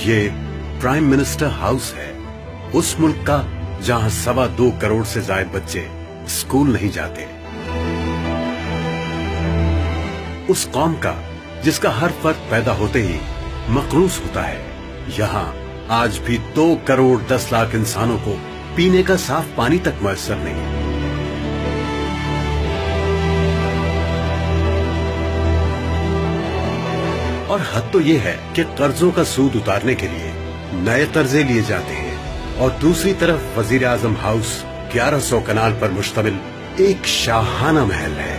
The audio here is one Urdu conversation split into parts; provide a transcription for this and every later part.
یہ پرائم منسٹر ہاؤس ہے، اس ملک کا جہاں 2.25 کروڑ سے زائد بچے اسکول نہیں جاتے، اس قوم کا جس کا ہر فرد پیدا ہوتے ہی مقروض ہوتا ہے۔ یہاں آج بھی 2 کروڑ 10 لاکھ انسانوں کو پینے کا صاف پانی تک میسر نہیں۔ اور حد تو یہ ہے کہ قرضوں کا سود اتارنے کے لیے نئے قرضے لیے جاتے ہیں، اور دوسری طرف وزیر اعظم ہاؤس 1100 کنال پر مشتمل ایک شاہانہ محل ہے۔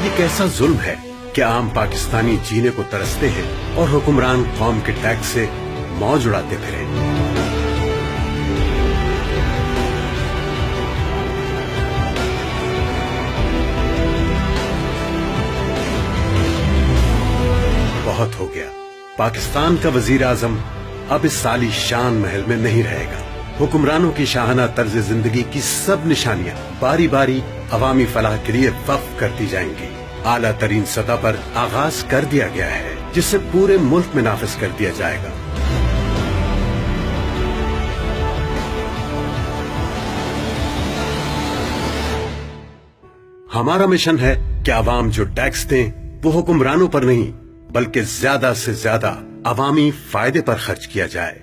یہ کیسا ظلم ہے کہ عام پاکستانی جینے کو ترستے ہیں اور حکمران قوم کے ٹیکس سے موج اڑاتے پھرے۔ بہت ہو گیا، پاکستان کا وزیر اعظم اب اس سالی شان محل میں نہیں رہے گا۔ حکمرانوں کی شاہانہ طرز زندگی کی سب نشانیاں باری باری عوامی فلاح کے لیے وقف کرتی جائیں گی۔ اعلیٰ ترین سطح پر آغاز کر دیا گیا ہے، جسے پورے ملک میں نافذ کر دیا جائے گا۔ ہمارا مشن ہے کہ عوام جو ٹیکس دیں وہ حکمرانوں پر نہیں بلکہ زیادہ سے زیادہ عوامی فائدے پر خرچ کیا جائے۔